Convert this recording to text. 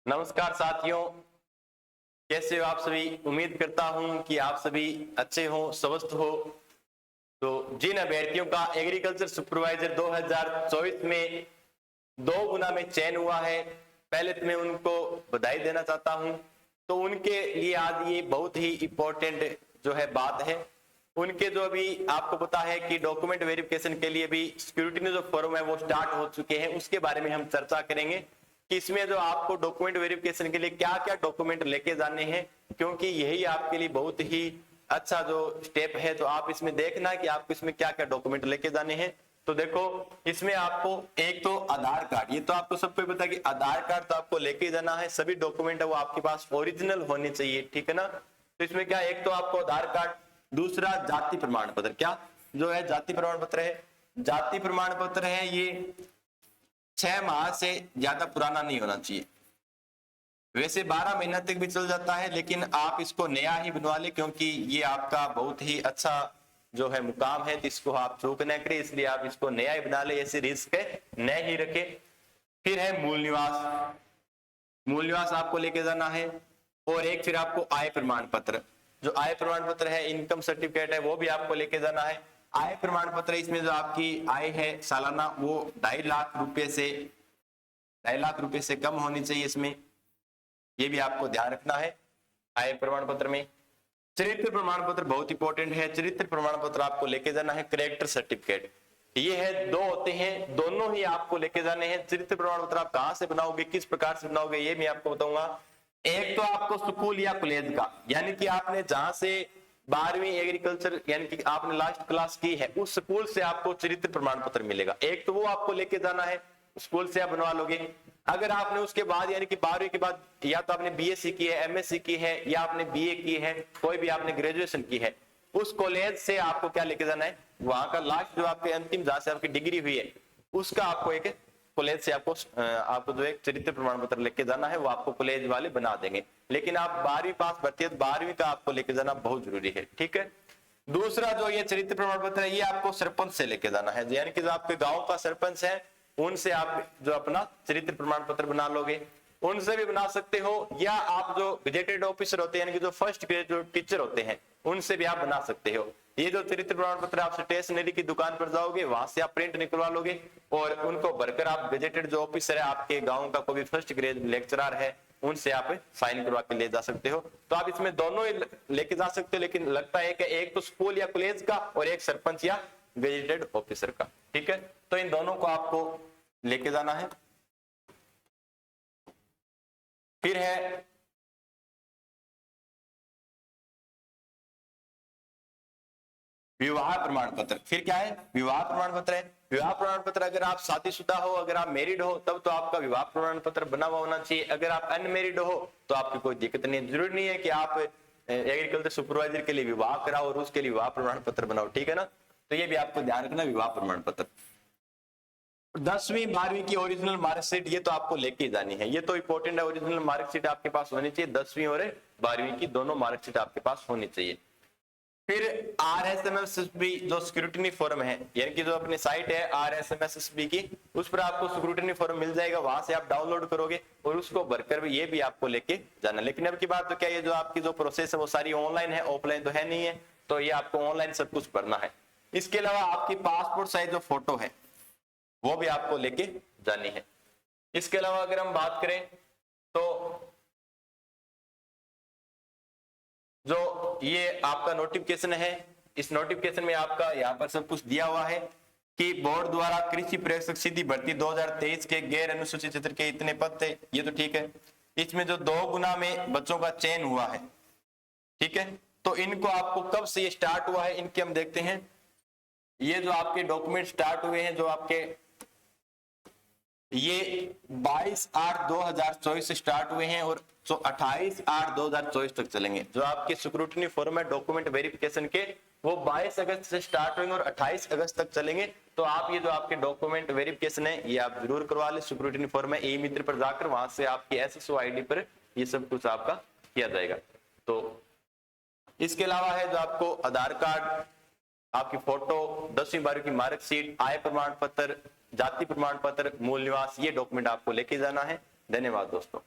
नमस्कार साथियों, कैसे हो आप सभी। उम्मीद करता हूं कि आप सभी अच्छे हो, स्वस्थ हो। तो जिन अभ्यर्थियों का एग्रीकल्चर सुपरवाइजर 2024 में 2 गुना में चयन हुआ है, पहले तो मैं उनको बधाई देना चाहता हूं। तो उनके लिए आज ये बहुत ही इंपॉर्टेंट जो है बात है। उनके जो अभी आपको पता है कि डॉक्यूमेंट वेरिफिकेशन के लिए भी सिक्योरिटी जो फॉर्म है वो स्टार्ट हो चुके हैं, उसके बारे में हम चर्चा करेंगे कि इसमें जो आपको डॉक्यूमेंट वेरिफिकेशन के लिए क्या क्या डॉक्यूमेंट लेके जाने हैं, क्योंकि यही आपके लिए बहुत ही अच्छा जो स्टेप है। तो आप इसमें देखना कि आपको इसमें क्या क्या डॉक्यूमेंट लेके जाने हैं। तो देखो, इसमें आपको एक तो आधार कार्ड, ये तो आपको सबको पता है कि आधार कार्ड तो आपको लेके जाना है। सभी डॉक्यूमेंट है वो आपके पास ओरिजिनल होने चाहिए, ठीक है ना। तो इसमें क्या, एक तो आपको आधार कार्ड, दूसरा जाति प्रमाण पत्र। क्या जो है जाति प्रमाण पत्र है, जाति प्रमाण पत्र है ये 6 माह से ज्यादा पुराना नहीं होना चाहिए। वैसे 12 महीना तक भी चल जाता है, लेकिन आप इसको नया ही बनवा ले, क्योंकि ये आपका बहुत ही अच्छा जो है मुकाम है, तो इसको आप चूक न करें, इसलिए आप इसको नया ही बना ले, ऐसे रिस्क न ही रखे। फिर है मूल निवास, मूल निवास आपको लेके जाना है। और एक फिर आपको आय प्रमाण पत्र, जो आय प्रमाण पत्र है, इनकम सर्टिफिकेट है, वो भी आपको लेके जाना है। आय प्रमाण पत्र, इसमें जो आपकी आय है सालाना वो 2.5 लाख रुपए से 2.5 लाख रुपए से कम होनी चाहिए इसमें, ये भी आपको ध्यान रखना है आय प्रमाण पत्र में। चरित्र प्रमाण पत्र बहुत इंपॉर्टेंट है, चरित्र प्रमाण पत्र आपको लेके जाना है। कैरेक्टर सर्टिफिकेट, ये है, 2 होते हैं, दोनों ही आपको लेके जाने हैं। चरित्र प्रमाण पत्र आप कहां से बनाओगे, किस प्रकार से बनाओगे, ये मैं आपको बताऊंगा। एक तो आपको स्कूल या कॉलेज का, यानी कि आपने जहां से 12वीं एग्रीकल्चर यानी कि आपने लास्ट क्लास की है, उस स्कूल से आपको चरित्र प्रमाण पत्र मिलेगा। एक तो वो आपको लेके जाना है, स्कूल से आप बनवा लोगे। अगर आपने उसके बाद यानी कि 12वीं के बाद या तो आपने बीएससी की है, एमएससी की है, या आपने बीए की है, कोई भी आपने ग्रेजुएशन की है, उस कॉलेज से आपको क्या लेके जाना है, वहां का लास्ट जो आपके अंतिम जहां से आपकी डिग्री हुई है, उसका आपको एक कॉलेज से आपको जो एक चरित्र प्रमाण पत्र लेके जाना है, वो आपको कॉलेज वाले बना देंगे। लेकिन आप 12वीं पास भर्ती है तो 12वीं का आपको लेके जाना बहुत जरूरी है, ठीक है। दूसरा जो ये चरित्र प्रमाण पत्र है, ये आपको सरपंच से लेके जाना है, यानी कि जो आपके गांव का सरपंच है, उनसे आप जो अपना चरित्र प्रमाण पत्र बना लोगे। उनसे भी बना सकते हो, या आप जो गजेटेड ऑफिसर होते हैं, यानी कि जो फर्स्ट ग्रेड जो टीचर होते हैं, उनसे भी आप बना सकते हो। ये जो चरित्र प्रमाण पत्र आप स्टेशनरी की दुकान पर जाओगे, वहां से आप प्रिंट निकलवा लोगे और उनको भरकर आप गजेटेड जो ऑफिसर है आपके गांव का, कोई भी फर्स्ट ग्रेड लेक्चरर है, उनसे आप साइन करवा के ले जा सकते हो। तो आप इसमें दोनों ही लेके जा सकते हो, लेकिन लगता है कि एक तो स्कूल या कॉलेज का और एक सरपंच या गजेटेड ऑफिसर का, ठीक है। तो इन दोनों को आपको लेके जाना है। फिर है विवाह प्रमाण पत्र। फिर क्या है, विवाह प्रमाण पत्र है। विवाह प्रमाण पत्र, अगर आप शादीशुदा हो, अगर आप मैरिड हो, तब तो आपका विवाह प्रमाण पत्र बना हुआ होना चाहिए। अगर आप अनमेरिड हो तो आपकी कोई दिक्कत नहीं है, जरूरी नहीं है कि आप एग्रीकल्चर सुपरवाइजर के लिए विवाह कराओ और उसके लिए विवाह प्रमाण पत्र बनाओ, ठीक है ना। तो ये भी आपको ध्यान रखना, विवाह प्रमाण पत्र। 10वीं 12वीं की ओरिजिनल मार्कशीट, ये तो आपको लेके जानी है, ये तो इंपॉर्टेंट है। ओरिजिनल मार्कशीट आपके पास होनी चाहिए, 10वीं और 12वीं की दोनों मार्कशीट आपके पास होनी चाहिए। फिर RSMSB जो स्क्रूटिनी फॉर्म है, यानी कि जो अपनी साइट है RSMSB की, उस पर आपको स्क्रूटिनी फॉर्म मिल जाएगा, वहां से आप डाउनलोड करोगे और उसको भरकर भी ये भी आपको लेके जाना। लेकिन अब की बात तो क्या, ये जो आपकी जो प्रोसेस है वो सारी ऑनलाइन है, ऑफलाइन तो है नहीं है, तो ये आपको ऑनलाइन सब कुछ भरना है। इसके अलावा आपकी पासपोर्ट साइज जो फोटो है वो भी आपको लेके जानी है। इसके अलावा अगर हम बात करें तो जो ये आपका नोटिफिकेशन है, इस नोटिफिकेशन में आपका यहाँ पर सब कुछ दिया हुआ है कि बोर्ड द्वारा कृषि प्रेक्षक सीधी भर्ती 2023 के गैर अनुसूचित क्षेत्र के इतने पद थे, ये तो ठीक है। इसमें जो 2 गुना में बच्चों का चयन हुआ है, ठीक है, तो इनको आपको कब से ये स्टार्ट हुआ है, इनके हम देखते हैं। ये जो आपके डॉक्यूमेंट स्टार्ट हुए हैं, जो आपके ये 22/8/2024 से स्टार्ट हुए हैं और 28/8/2024 तक चलेंगे। जो आपके स्क्रूटिनी फॉर्म है डॉक्यूमेंट वेरिफिकेशन के, वो 22 अगस्त से स्टार्ट होंगे और 28 अगस्त तक चलेंगे। तो आप ये जो आपके डॉक्यूमेंट वेरिफिकेशन है, ये आप जरूर करवा ले। स्क्रूटिनी फॉर्म है, ई मित्र पर जाकर वहां से आपकी SSO ID पर ये सब कुछ आपका किया जाएगा। तो इसके अलावा है जो आपको आधार कार्ड, आपकी फोटो, 10वीं 12वीं की मार्कशीट, आय प्रमाण पत्र, जाति प्रमाण पत्र, मूल निवास, ये डॉक्यूमेंट आपको लेके जाना है। धन्यवाद दोस्तों।